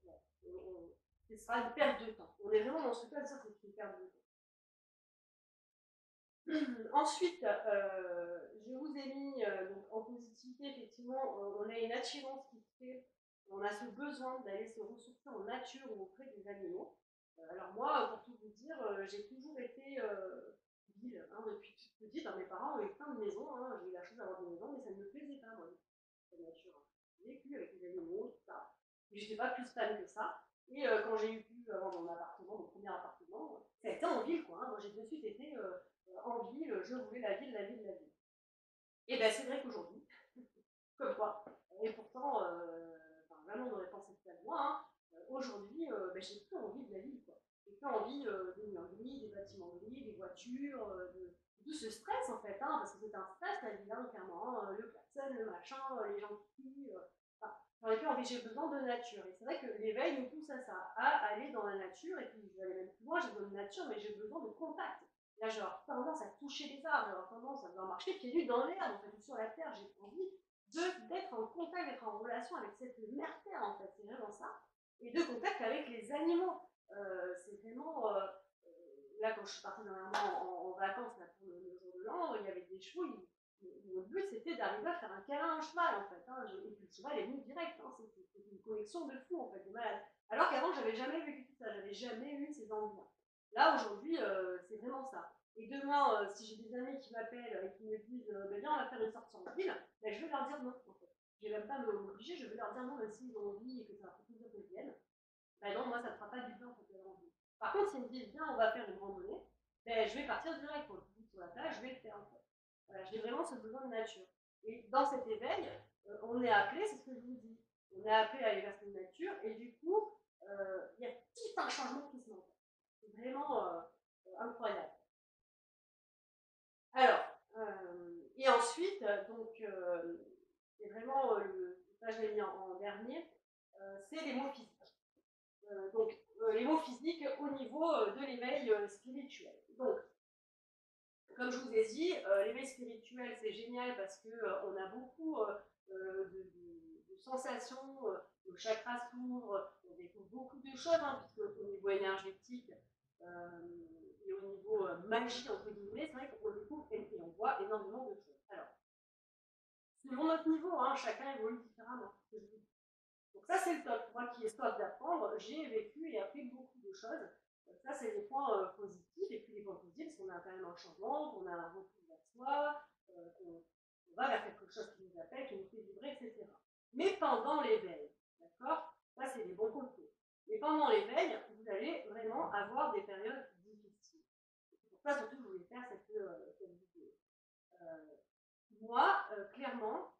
Ce sera une perte de temps. On est vraiment dans ce cas, ça c'est une perte de temps. Ensuite, je vous ai mis donc en positivité, effectivement, on a une attirance qui se fait, on a ce besoin d'aller se ressourcer en nature ou auprès des animaux. Alors moi, pour tout vous dire, j'ai toujours été ville, hein, depuis toute petite. Mes parents ont eu plein de maisons, hein, j'ai eu la chance d'avoir des maisons, mais ça ne me plaisait pas, moi, la nature. Hein. J'ai vécu avec les animaux, tout ça. Mais je n'étais pas plus fan que ça. Et quand j'ai eu pu avoir mon appartement, mon premier appartement, ça a été en ville, quoi. Hein. Moi, j'ai de suite été en ville, je voulais la ville, la ville, la ville. Et bien, c'est vrai qu'aujourd'hui, comme quoi, et pourtant, vraiment, on aurait pensé ça de moi, hein, aujourd'hui, j'ai plus envie de la ville, quoi. J'ai plus envie des murs gris, des bâtiments gris, des voitures, de tout ce stress, en fait, hein, parce que c'est un stress, la ville, hein, clairement, hein, le klaxon, le machin, les gens qui crient, j'aurais plus envie, j'ai besoin de nature. Et c'est vrai que l'éveil nous pousse à ça, à aller dans la nature, et puis je vais aller même plus loin, j'ai besoin de nature, mais j'ai besoin de contact. Là, j'ai tendance à toucher les arbres, j'ai tendance à vouloir marcher pieds nus dans l'herbe, en fait, ou sur la terre, j'ai envie d'être en contact, d'être en relation avec cette mère terre, en fait, c'est vraiment ça. Et de contact avec les animaux. C'est vraiment. Là, quand je suis partie dernièrement en vacances là, pour le jour de l'an, il y avait des chevaux. Mon but, c'était d'arriver à faire un câlin à un cheval, en fait. Hein, et puis le cheval est venu direct. Hein, c'était une connexion de fou, en fait, de malade. Alors qu'avant, j'avais jamais vécu tout ça. J'avais jamais eu ces envies-là. Là, aujourd'hui, c'est vraiment ça. Et demain, si j'ai des amis qui m'appellent et qui me disent viens, on va faire une sortie en ville, je vais leur dire non, en fait. Je ne vais même pas m'obliger, je vais leur dire non, même s'ils ont envie et que ça va faire plaisir qu'ils viennent. Non, moi, ça ne me fera pas du bien, en fait, d'avoir envie. Par contre, s'ils me disent viens, on va faire une randonnée, je vais partir direct, pour le coup, sur la plage, je vais le faire, en fait. Voilà, j'ai vraiment ce besoin de nature. Et dans cet éveil, on est appelé, c'est ce que je vous dis, on est appelé à aller vers cette nature, et du coup, il y a tout un changement qui se met en place. C'est vraiment incroyable. Alors, et ensuite, donc, c'est vraiment, ça je l'ai mis en dernier, c'est les mots physiques. Donc, les mots physiques au niveau de l'éveil spirituel. Donc, comme je vous ai dit, l'éveil spirituel, c'est génial parce qu'on a beaucoup de sensations, le chakra s'ouvre, on découvre beaucoup de choses, hein, puisque au niveau énergétique et au niveau magie, entre guillemets, c'est vrai qu'on découvre et on voit énormément de choses. Alors, selon notre niveau, hein, chacun évolue différemment. Donc ça, c'est le top. Moi qui ai soif d'apprendre, j'ai vécu et appris beaucoup de choses. Ça, c'est les points positifs. Et puis les points positifs, c'est qu'on a quand même un changement, qu'on a un retour vers soi, qu'on va vers quelque chose qui nous appelle, qui nous fait vibrer, etc. Mais pendant l'éveil, d'accord, ça, c'est les bons côtés. Mais pendant l'éveil, vous allez vraiment avoir des périodes difficiles. C'est pour ça, surtout, que je voulais faire cette vidéo. Moi, clairement,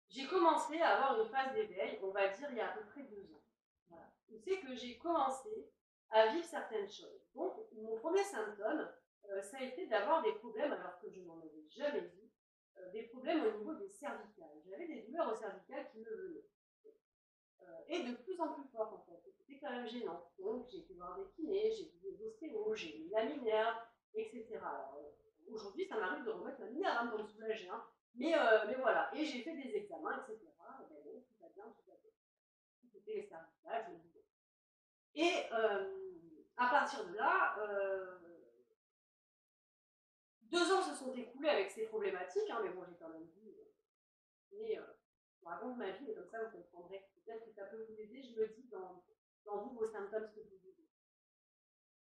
j'ai commencé à avoir une phase d'éveil, on va dire, il y a à peu près 2 ans. Voilà. C'est que j'ai commencé à vivre certaines choses. Donc, mon premier symptôme, ça a été d'avoir des problèmes, alors que je n'en avais jamais vu, des problèmes au niveau des cervicales. J'avais des douleurs aux cervicales qui me venaient. Et de plus en plus fort, en fait. C'était quand même gênant. Donc, j'ai été voir des kinés, j'ai vu des ostéos, j'ai mis la minerve, etc. Alors, aujourd'hui, ça m'arrive de remettre la minerve pour me soulager. Hein. Mais voilà. Et j'ai fait des examens, etc. Et bon, tout va bien, tout va bien. C'était les cervicales, je me disais. Et à partir de là, 2 ans se sont écoulés avec ces problématiques, hein, mais bon, j'ai quand même vu. Mais je raconte ma vie, et comme ça, vous comprendrez. Peut-être que ça peut vous aider, je me dis, dans vous, vos symptômes, ce que vous vivez.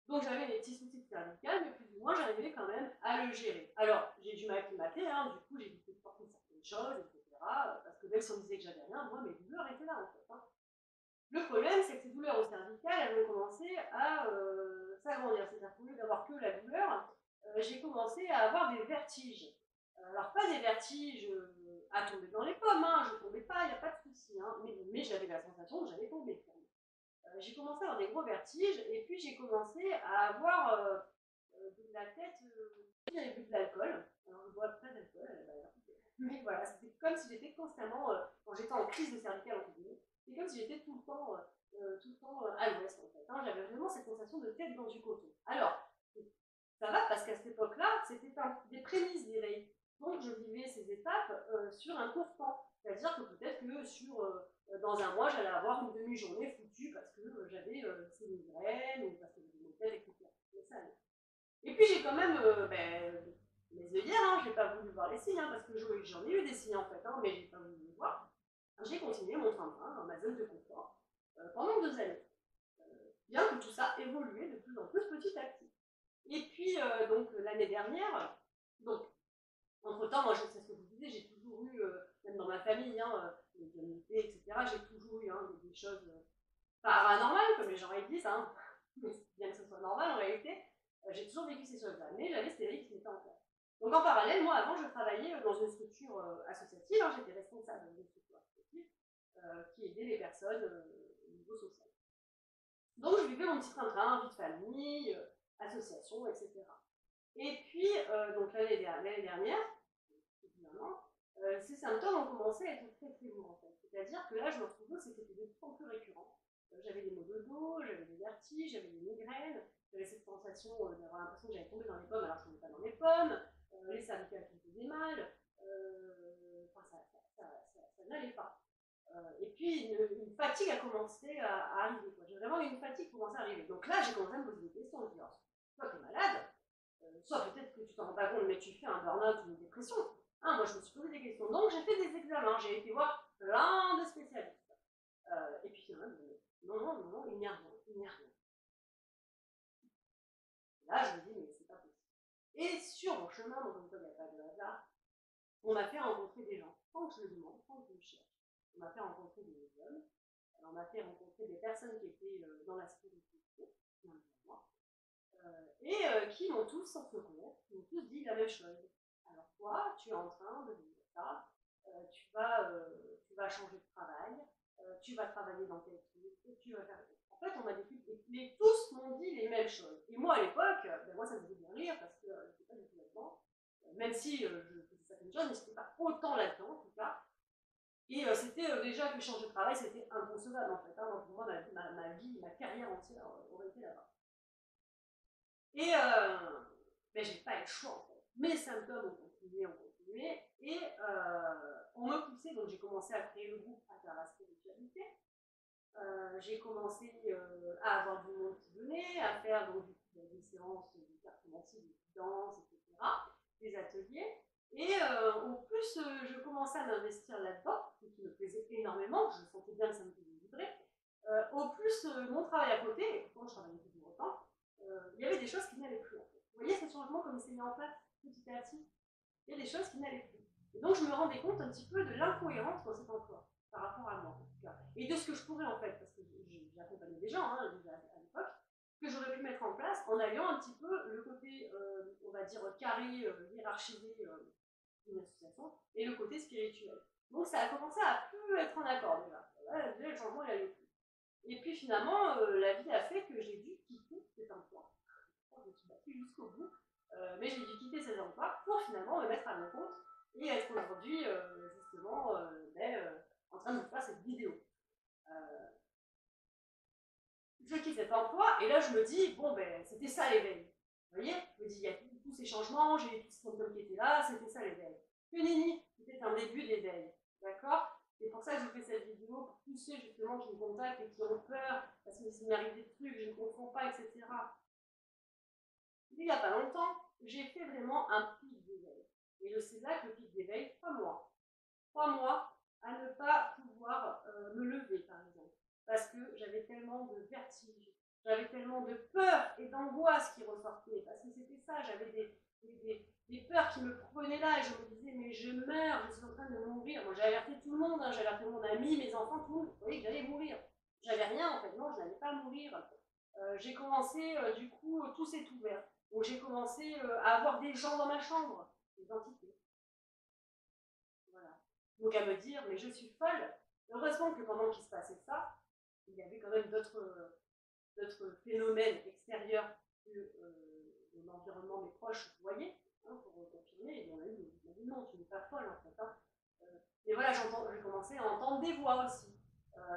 Donc j'avais des petits soucis de cervicales, mais plus ou moins, j'arrivais quand même à le gérer. Alors, j'ai dû m'acclimater, hein, du coup, j'ai évité de porter certaines choses, etc. Parce que même si on me disait que j'avais rien, moi, mes douleurs étaient là, en fait. Hein. Le problème, c'est que ces douleurs au cervical, elles ont commencé à s'agrandir. C'est-à-dire qu'au lieu d'avoir que la douleur, j'ai commencé à avoir des vertiges. Alors, pas des vertiges à tomber dans les pommes, hein, je ne tombais pas, il n'y a pas de souci, hein, mais j'avais la sensation que j'allais tomber. J'ai commencé à avoir des gros vertiges, et puis j'ai commencé à avoir de la tête, j'avais bu de l'alcool. Alors, je bois pas d'alcool, mais voilà, c'était comme si j'étais constamment, quand j'étais en crise de cervicale, entre guillemets, c'est comme si j'étais tout le temps à l'ouest, en fait. Hein. J'avais vraiment cette sensation de tête dans du coton. Alors, ça va parce qu'à cette époque-là, c'était des prémices d'éveil. Donc, je vivais ces étapes sur un court temps. C'est-à-dire que peut-être que dans un mois, j'allais avoir une demi-journée foutue parce que j'avais ces migraines ou parce que j'avais mon tête, etc. Mais ça allait. Et puis, j'ai quand même mes œillères, hein, j'ai pas voulu voir les signes, hein, parce que j'en ai eu des signes en fait, hein, mais j'ai pas voulu les voir. J'ai continué mon train-train dans ma zone de confort pendant 2 années. Bien que tout ça évoluait de plus en plus petit à petit. Et puis, donc, l'année dernière, donc, entre-temps, moi, c'est ce que je vous disais, j'ai toujours eu, même dans ma famille, hein, médiumnité, etc., j'ai toujours eu hein, des choses paranormales, comme les gens ils disent, hein, mais bien que ce soit normal en réalité, j'ai toujours vécu ces choses-là, mais j'avais ces dérives qui se mettaient en place. Donc en parallèle, moi avant, je travaillais dans une structure associative, hein, j'étais responsable d'une structure associative qui aidait les personnes au niveau social. Donc je vivais mon petit train-train, vie de famille, association, etc. Et puis, donc l'année dernière, évidemment, ces symptômes ont commencé à être très très lourds en fait. C'est-à-dire que là, je me retrouvais, c'était de plus en plus récurrent. J'avais des maux de dos, j'avais des vertiges, j'avais des migraines, j'avais cette sensation d'avoir l'impression que j'allais tomber dans les pommes alors que je ne tombais pas dans les pommes, les cervicales qui me faisaient mal, enfin ça n'allait pas. Et puis une fatigue a commencé à arriver. J'ai vraiment eu une fatigue qui commençait à arriver. Donc là, j'ai commencé à me poser des questions. Je me dis, soit tu es malade, soit peut-être que tu t'en rends pas compte, mais tu fais un burn-out ou une dépression. Hein, moi, je me suis posé des questions. Donc, j'ai fait des examens, j'ai été voir plein de spécialistes. Et puis, finalement, non, il n'y a rien, il n'y a rien. Là, je me dis, mais c'est pas possible. Et sur mon chemin, donc il n'y a pas de hasard, on m'a fait rencontrer des gens, sans que je le demande, sans que je le cherche. On m'a fait rencontrer des hommes, on m'a fait rencontrer des personnes qui étaient dans la spiritualité, et qui m'ont tous, sans se connaître, m'ont tous dit la même chose. Alors toi, tu es en train de vivre ça, tu vas changer de travail, tu vas travailler dans tel truc, tu vas faire... En fait, on m'a dit, et tous m'ont dit les mêmes choses. Et moi, à l'époque, ben moi, ça me faisait bien rire, parce que je n'étais pas du tout là-dedans, même si je faisais certaines choses, mais je n'étais pas autant là-dedans, en tout cas. Et c'était déjà que changer de travail, c'était inconcevable, en fait. Hein. Donc, pour moi, ma vie, ma carrière entière aurait été là-bas. Et ben, j'ai pas eu le choix en fait. Mes symptômes ont continué, et on me poussait, donc j'ai commencé à créer le groupe à travers la spiritualité. J'ai commencé à avoir du monde qui venait, à faire donc, des séances de cartomancie, de guidance, etc., des ateliers. Et au plus je commençais à m'investir là-dedans, ce qui me plaisait énormément, je sentais bien que ça me faisait vibrer, au plus mon travail à côté, et pourtant je travaillais toujours autant, il y avait des choses qui n'allaient plus en fait. Vous voyez ce changement comme il s'est mis en place petit à petit. Il y a des choses qui n'allaient plus. Et donc je me rendais compte un petit peu de l'incohérence dans cet emploi, par rapport à moi en tout cas. Et de ce que je pourrais en fait, parce que j'accompagnais des gens hein, déjà à l'époque, que j'aurais pu mettre en place en alliant un petit peu le côté, on va dire, carré, hiérarchisé d'une association, et le côté spirituel. Donc ça a commencé à plus être en accord déjà. Là, déjà le changement il allait plus. Et puis finalement, la vie a fait que j'ai dû quitter cet emploi. Je me suis battue jusqu'au bout, mais j'ai dû quitter cet emploi pour finalement me mettre à mon compte et être aujourd'hui justement en train de vous faire cette vidéo. Je quitte cet emploi et là je me dis, bon ben c'était ça l'éveil. Vous voyez, je me dis, il y a tous ces changements, j'ai eu tous ces symptômes qui étaient là, c'était ça l'éveil. Que nenni, c'était un début d'éveil. D'accord? C'est pour ça que je fais cette vidéo, pour tous ceux justement qui me contactent et qui ont peur, parce que s'il m'arrive des trucs, je ne comprends pas, etc. Il n'y a pas longtemps, j'ai fait vraiment un pic d'éveil. Et c'est là que le pic d'éveil, 3 mois. 3 mois à ne pas pouvoir me lever, par exemple. Parce que j'avais tellement de vertige, j'avais tellement de peur et d'angoisse qui ressortaient. Parce que c'était ça, j'avais des peurs qui me prenaient là et je me disais, mais je meurs, je suis en train de mourir. Moi, j'ai alerté tout le monde, hein, j'ai alerté mon ami, mes enfants, tout le monde. Vous voyez que j'allais mourir. J'avais rien en fait, non, je n'allais pas mourir. J'ai commencé, du coup, tout s'est ouvert. Donc j'ai commencé à avoir des gens dans ma chambre, des entités. Voilà. Donc à me dire, mais je suis folle. Heureusement que pendant qu'il se passait ça, il y avait quand même d'autres phénomènes extérieurs que l'environnement, mes proches voyaient, hein, pour confirmer. Et on a dit, non, tu n'es pas folle en fait. Hein. Et voilà, j'ai commencé à entendre des voix aussi.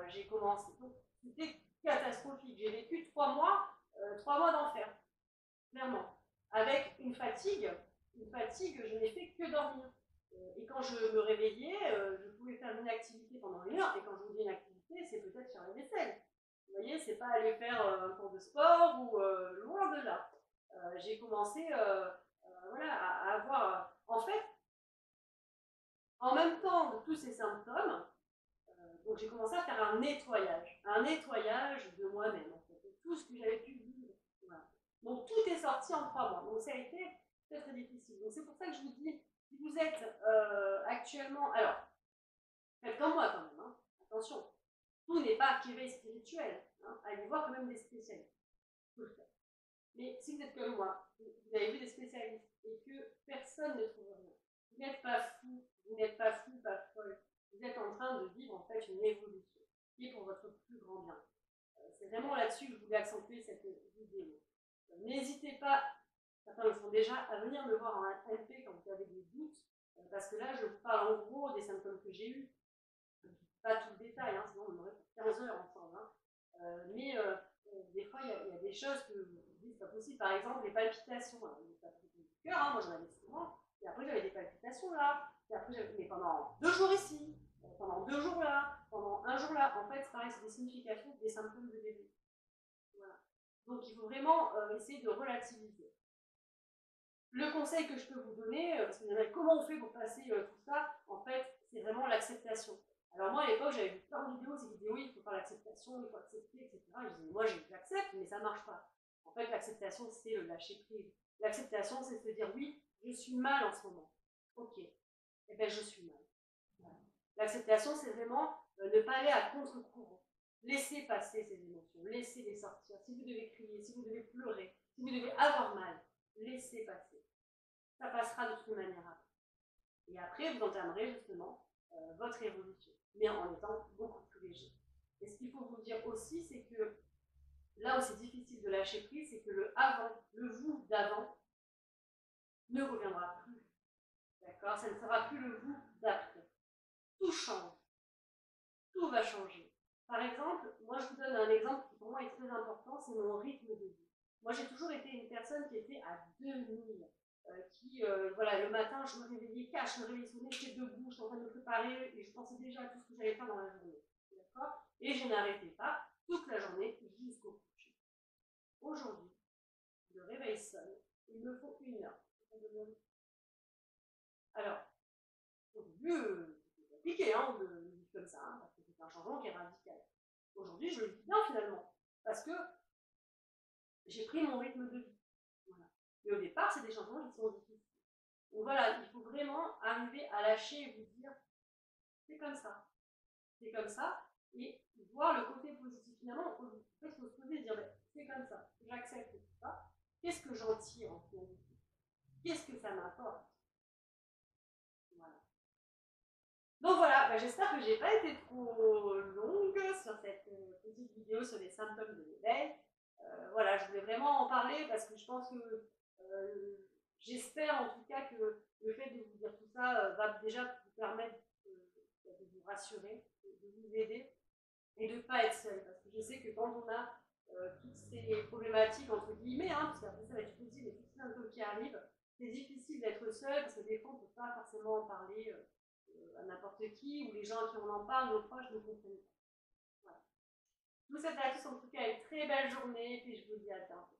J'ai commencé, c'était catastrophique. J'ai vécu 3 mois d'enfer, clairement. Avec une fatigue, je n'ai fait que dormir. Et quand je me réveillais, je pouvais faire une activité pendant 1 heure. Et quand je vous dis une activité, c'est peut-être faire la vaisselle. Vous voyez, c'est pas aller faire un cours de sport ou loin de là. J'ai commencé voilà, à avoir. En fait, en même temps de tous ces symptômes, donc j'ai commencé à faire un nettoyage de moi-même, en fait, de tout ce que j'avais pu vivre. Voilà. Donc tout est sorti. sorti en 3 mois. Donc ça a été très très difficile. Donc c'est pour ça que je vous dis, si vous êtes actuellement, alors, faites comme moi quand même, hein. Attention, tout n'est pas éveil spirituel, hein. Allez voir quand même des spécialistes. Mais si vous êtes comme moi, vous avez vu des spécialistes et que personne ne trouve rien, vous n'êtes pas fou, vous n'êtes pas fou, pas folle, vous êtes en train de vivre en fait une évolution qui est pour votre plus grand bien. C'est vraiment là-dessus que je voulais accentuer cette vidéo. N'hésitez pas, certains le font déjà, à venir me voir en MP quand vous avez des doutes, parce que là je vous parle en gros des symptômes que j'ai eus. Pas tout le détail, hein, sinon on aurait pour 15 heures ensemble. Hein. Mais des fois, il y a des choses que vous dites, c'est pas possible. Par exemple, les palpitations. Alors, les palpitations du cœur, hein, moi j'en avais souvent. Et après, j'avais des palpitations là. Et après, j'avais, mais pendant 2 jours ici, pendant 2 jours là, pendant 1 jour là. En fait, c'est pareil, c'est des significations, des symptômes de bébé. Voilà. Donc, il faut vraiment essayer de relativiser. Le conseil que je peux vous donner, parce que comment on fait pour passer tout ça, en fait, c'est vraiment l'acceptation. Alors moi, à l'époque, j'avais vu plein de vidéos, qui disaient oui, il faut faire l'acceptation, il faut accepter, etc. Et je disais, moi, j'accepte, mais ça ne marche pas. En fait, l'acceptation, c'est le lâcher prise. L'acceptation, c'est se dire, oui, je suis mal en ce moment. Ok, eh bien, je suis mal. Voilà. L'acceptation, c'est vraiment ne pas aller à contre-courant. Laissez passer ces émotions, laissez les sortir. Si vous devez crier, si vous devez pleurer, si vous devez avoir mal, laissez passer. Ça passera de toute manière après. Et après, vous entamerez justement votre évolution, mais en étant beaucoup plus léger. Et ce qu'il faut vous dire aussi, c'est que là où c'est difficile de lâcher prise, c'est que le avant, le vous d'avant, ne reviendra plus. D'accord? Ça ne sera plus le vous d'après. Tout change. Tout va changer. Par exemple, moi je vous donne un exemple qui pour moi est très important, c'est mon rythme de vie. Moi j'ai toujours été une personne qui était à 2000. Voilà, le matin, je me réveillais, je me réveillais sonné, j'étais debout, je suis en train de me préparer et je pensais déjà à tout ce que j'allais faire dans la journée. D'accord? Et je n'arrêtais pas toute la journée jusqu'au coucher. Aujourd'hui, le réveil sonne, il me faut 1 heure. Alors, au début, c'est compliqué, hein, de vivre comme ça, hein, parce que c'est un changement qui est radical. Aujourd'hui, je le vis bien finalement, parce que j'ai pris mon rythme de vie. Voilà. Mais au départ, c'est des changements qui sont difficiles. Donc voilà, il faut vraiment arriver à lâcher et vous dire, c'est comme ça. C'est comme ça. Et voir le côté positif. Finalement, il faut se poser et dire, c'est comme ça. J'accepte tout ça. Qu'est-ce que j'en tire en finalité? Qu'est-ce que ça m'apporte? Voilà. Donc voilà, j'espère que je n'ai pas été trop longue sur cette petite vidéo sur les symptômes de l'éveil. Voilà, je voulais vraiment en parler parce que je pense que j'espère en tout cas que le fait de vous dire tout ça va déjà vous permettre de vous rassurer, de vous aider et de ne pas être seul. Parce que je sais que quand on a toutes ces problématiques, entre guillemets, hein, parce qu'après ça va être difficile, mais toutes ces symptômes qui arrivent, c'est difficile d'être seul parce que des fois on ne peut pas forcément en parler à n'importe qui, ou les gens à qui on en parle, nos proches ne comprennent pas. Voilà. Je vous souhaite à tous en tout cas une très belle journée et puis je vous dis à bientôt.